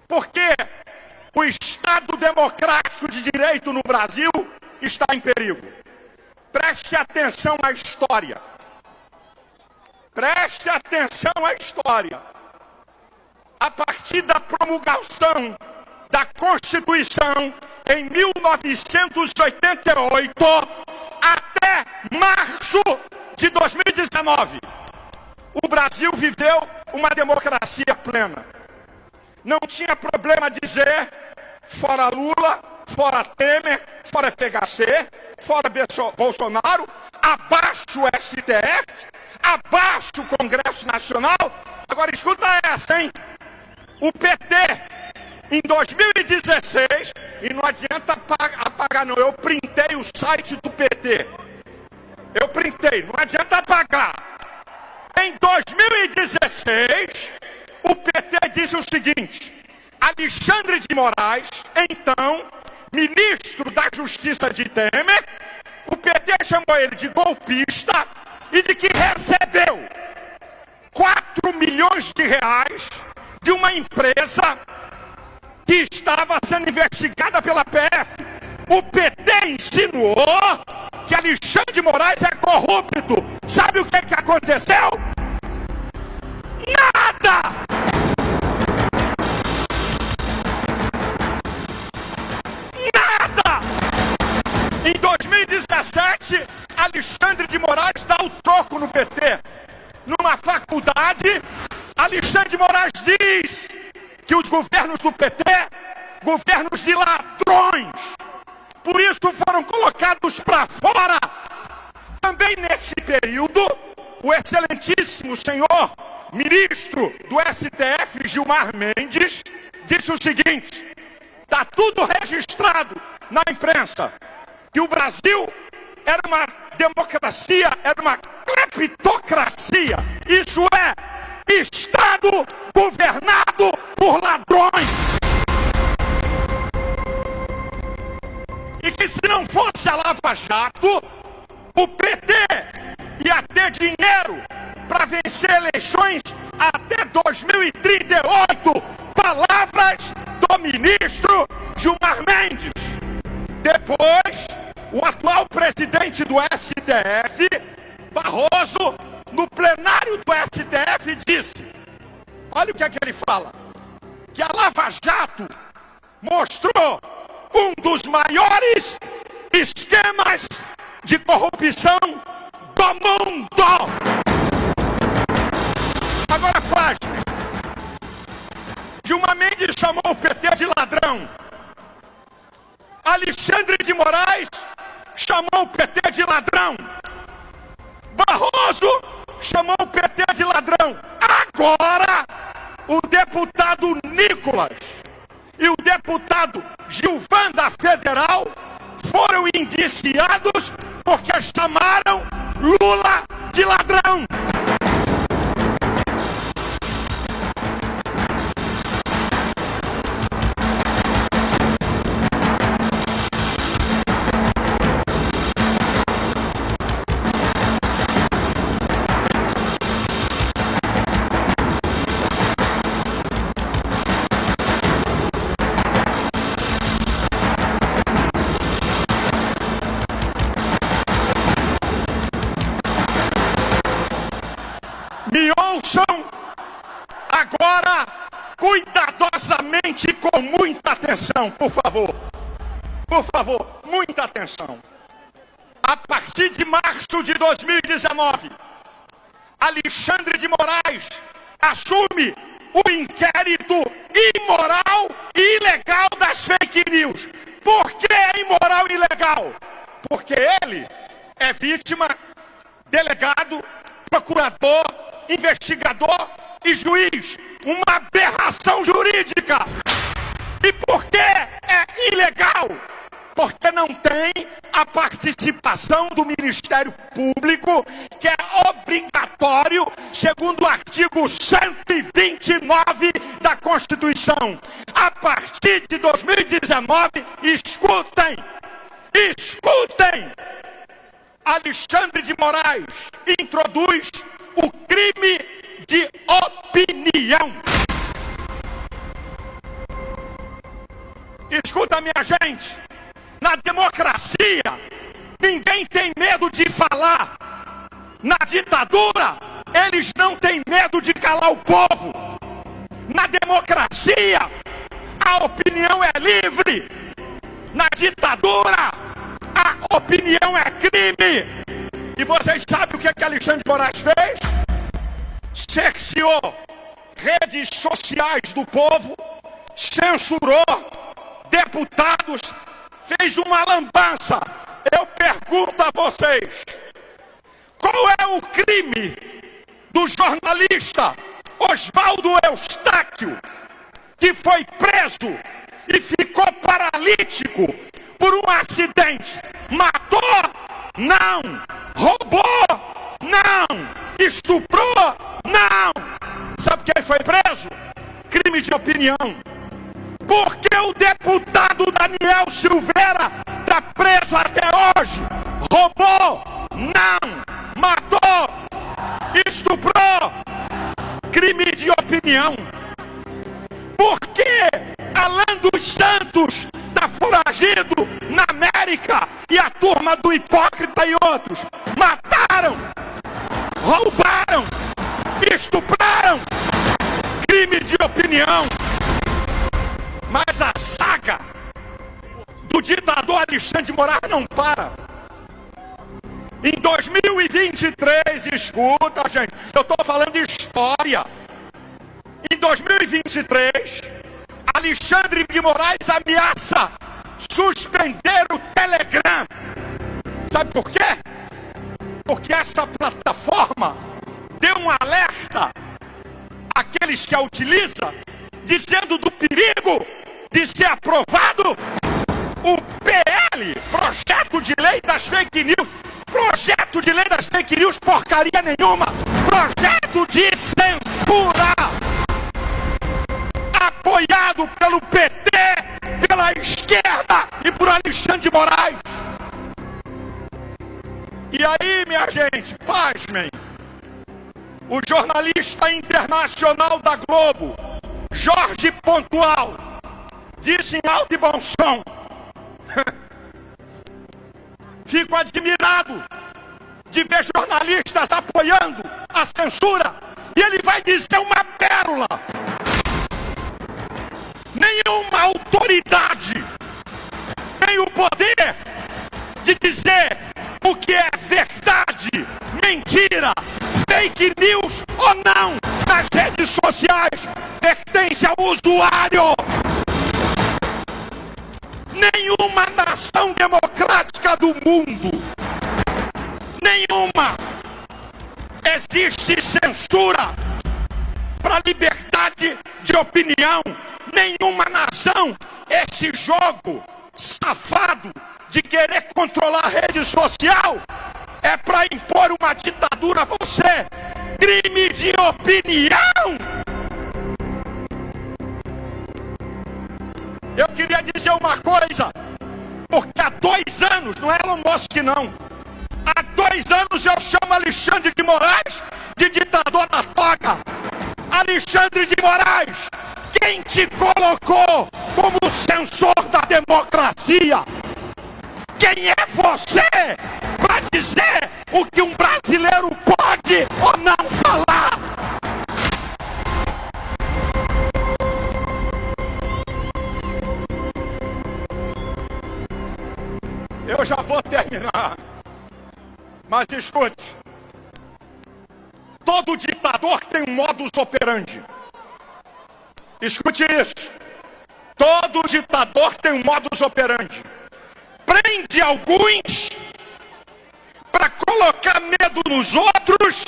Porque o Estado democrático de direito no Brasil está em perigo. Preste atenção à história. Preste atenção à história. A partir da promulgação da Constituição em 1988 até março de 2019, o Brasil viveu uma democracia plena. Não tinha problema dizer fora Lula, fora Temer, fora FHC, fora Bolsonaro, abaixo o STF, abaixo o Congresso Nacional. Agora escuta essa, hein? O PT, em 2016, e não adianta apagar não, eu printei o site do PT. Eu printei, não adianta apagar. Em 2016, o PT disse o seguinte: Alexandre de Moraes, então ministro da Justiça de Temer, o PT chamou ele de golpista e de que recebeu 4 milhões de reais de uma empresa que estava sendo investigada pela PF. O PT insinuou que Alexandre de Moraes é corrupto. Sabe o que aconteceu? Nada! Nada! Em 2017, Alexandre de Moraes dá o troco no PT. Numa faculdade, Alexandre de Moraes diz que os governos do PT, governos de ladrões, por isso foram colocados para fora. Também nesse período, o excelentíssimo senhor ministro do STF, Gilmar Mendes, disse o seguinte: está tudo registrado na imprensa, que o Brasil era uma democracia, era uma cleptocracia. Isso é, Estado governado por ladrões. E que se não fosse a Lava Jato, o PT ia ter dinheiro para vencer eleições até 2038. Palavras do ministro Gilmar Mendes. Depois, o atual presidente do STF, Barroso, no plenário do STF, disse, olha o que é que ele fala, que a Lava Jato mostrou um dos maiores esquemas de corrupção do mundo. Agora, página. Gilmar Mendes chamou o PT de ladrão. Alexandre de Moraes chamou o PT de ladrão. Barroso chamou o PT de ladrão. Agora, o deputado Nicolas e o deputado Gilvan da Federal foram indiciados porque chamaram Lula de ladrão. Me ouçam agora cuidadosamente, com muita atenção, por favor. Por favor, muita atenção. A partir de março de 2019, Alexandre de Moraes assume o inquérito imoral e ilegal das fake news. Por que é imoral e ilegal? Porque ele é vítima, delegado, procurador, investigador e juiz. Uma aberração jurídica. E por que é ilegal? Porque não tem a participação do Ministério Público, que é obrigatório, segundo o artigo 129 da Constituição. A partir de 2019, escutem, Alexandre de Moraes introduz o crime de opinião. Escuta, minha gente, na democracia, ninguém tem medo de falar. Na ditadura, eles não têm medo de calar o povo. Na democracia, a opinião é livre. Na ditadura, a opinião é crime. E vocês sabem o que Alexandre de Moraes fez? Cerceou redes sociais do povo, censurou deputados, fez uma lambança. Eu pergunto a vocês, qual é o crime do jornalista Oswaldo Eustáquio, que foi preso e ficou paralítico por um acidente? Matou? Não. Roubou? Não. Estuprou? Não. Sabe quem foi preso? Crime de opinião. Porque o deputado Daniel Silveira está preso até hoje? Roubou? Não. Matou? Estuprou? Crime de opinião. Por que Alan dos Santos está foragido na América e a turma do Hipócrita e outros mataram, roubaram, estupraram? Crime de opinião. Mas a saga do ditador Alexandre de Moraes não para. Em 2023, escuta, gente, eu estou falando de história. Em 2023, Alexandre de Moraes ameaça suspender o Telegram. Sabe por quê? Porque essa plataforma deu um alerta àqueles que a utilizam, dizendo do perigo de ser aprovado o PL, Projeto de Lei das Fake News. Projeto de Lei das Fake News, porcaria nenhuma. Projeto de censura, apoiado pelo PT, pela esquerda e por Alexandre de Moraes. E aí, minha gente, pasmem, o jornalista internacional da Globo, Jorge Pontual, disse em alto e bom som: fico admirado de ver jornalistas apoiando a censura. E ele vai dizer uma pérola: nenhuma autoridade tem o poder de dizer o que é verdade, mentira, fake news ou não nas redes sociais. Pertence ao usuário. Nenhuma nação democrática do mundo, nenhuma, existe censura para liberdade de opinião. Nenhuma nação. Esse jogo safado de querer controlar a rede social é para impor uma ditadura a você. Crime de opinião. Eu queria dizer uma coisa, porque há 2 anos, não é Elon Musk não, há 2 anos eu chamo Alexandre de Moraes de ditador da toga. Alexandre de Moraes, quem te colocou como censor da democracia? Quem é você para dizer o que um brasileiro pode ou não falar? Eu já vou terminar, mas escute, todo ditador tem um modus operandi. Escute isso, todo ditador tem um modus operandi. Prende alguns para colocar medo nos outros,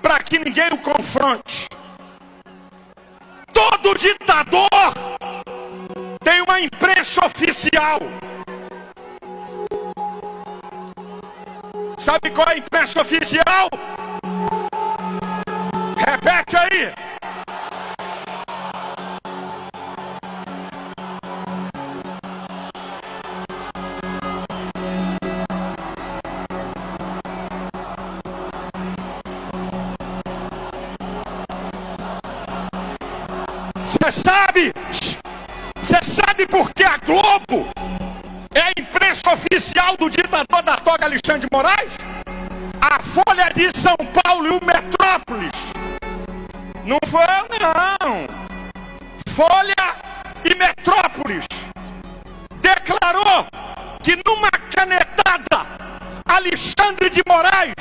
para que ninguém o confronte. Todo ditador tem uma imprensa oficial. Sabe qual é a imprensa oficial? Repete aí. Você sabe? Você sabe por que a Globo é a imprensa oficial do ditador da toga Alexandre de Moraes? A Folha de São Paulo e o Metrópolis. Não foi eu, não. Folha e Metrópolis declarou que numa canetada Alexandre de Moraes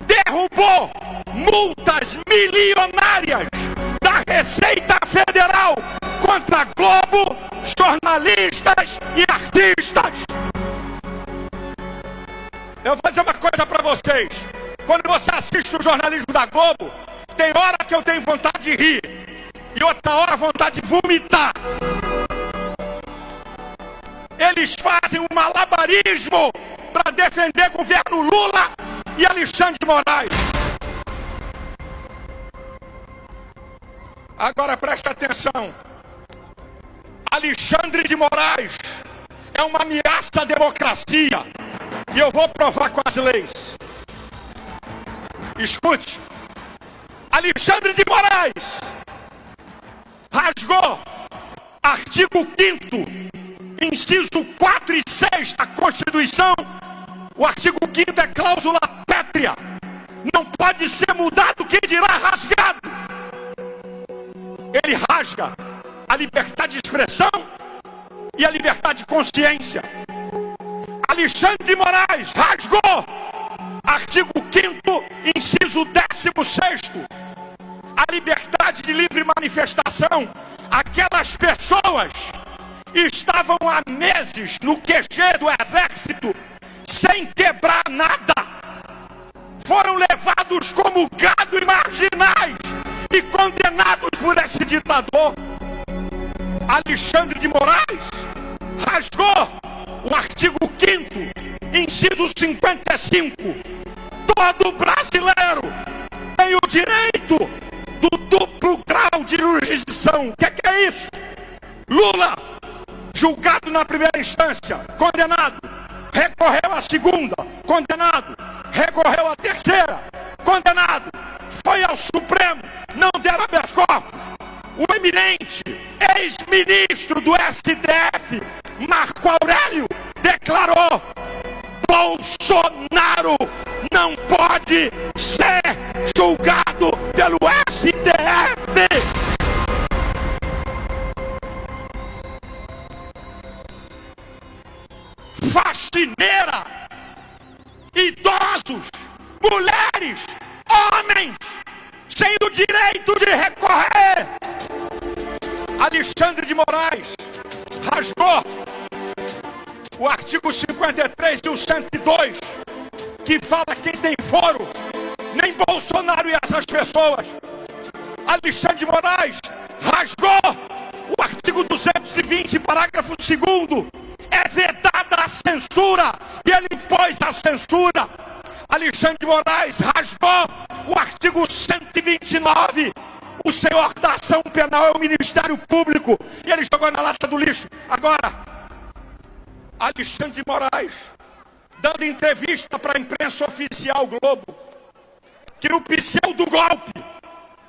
derrubou multas milionárias da Receita Federal contra Globo, jornalistas e artistas. Eu vou dizer uma coisa para vocês. Quando você assiste o jornalismo da Globo, tem hora que eu tenho vontade de rir e outra hora vontade de vomitar. Eles fazem um malabarismo para defender o governo Lula e Alexandre de Moraes. Agora preste atenção. Alexandre de Moraes é uma ameaça à democracia. E eu vou provar com as leis. Escute. Alexandre de Moraes rasgou artigo 5º, inciso 4 e 6 da Constituição. O artigo 5º é cláusula pétrea. Não pode ser mudado, quem dirá rasgado. Ele rasga a liberdade de expressão e a liberdade de consciência. Alexandre de Moraes rasgou artigo 5º, inciso 16º, a liberdade de livre manifestação. Aquelas pessoas estavam há meses no QG do Exército sem quebrar nada. Foram levados como gado e marginais e condenados por esse ditador. Alexandre de Moraes rasgou o artigo 5º, inciso 55. Todo brasileiro tem o direito do duplo grau de jurisdição. O que é isso? Lula, julgado na primeira instância, condenado. Recorreu à segunda, condenado. Recorreu à terceira, condenado. Foi ao Supremo, não deram habeas corpus. O eminente ex-ministro do STF, Marco Aurélio, declarou: Bolsonaro não pode ser julgado pelo STF. Faxineira, idosos, mulheres, homens, sem o direito de recorrer. Alexandre de Moraes rasgou o artigo 53 e o 102, que fala quem tem foro, nem Bolsonaro e essas pessoas. Alexandre de Moraes rasgou o artigo 220, parágrafo 2º, é vedada a censura, e ele impôs a censura. Alexandre de Moraes rasgou o artigo 129, o senhor da ação penal é o Ministério Público, e ele jogou na lata do lixo. Agora, Alexandre de Moraes, dando entrevista para a imprensa oficial Globo, que no pseudo-golpe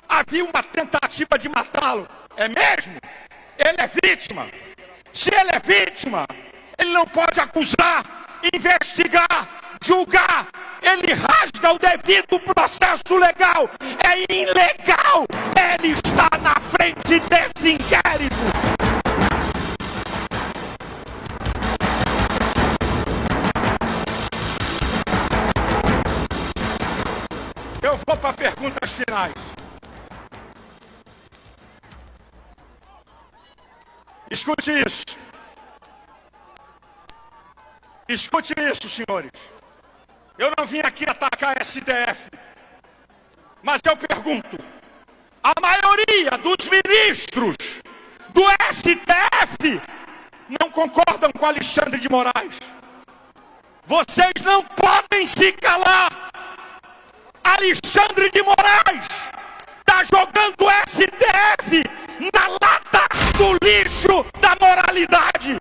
havia uma tentativa de matá-lo. É mesmo? Ele é vítima. Se ele é vítima, ele não pode acusar, investigar, julgar. Ele rasga o devido processo legal. É ilegal. Ele está na frente desse inquérito. Eu vou para perguntas finais. Escute isso. Escute isso, senhores. Eu não vim aqui atacar a STF. Mas eu pergunto. A maioria dos ministros do STF não concordam com Alexandre de Moraes. Vocês não podem se calar. Alexandre de Moraes está jogando o STF na lata do lixo da moralidade.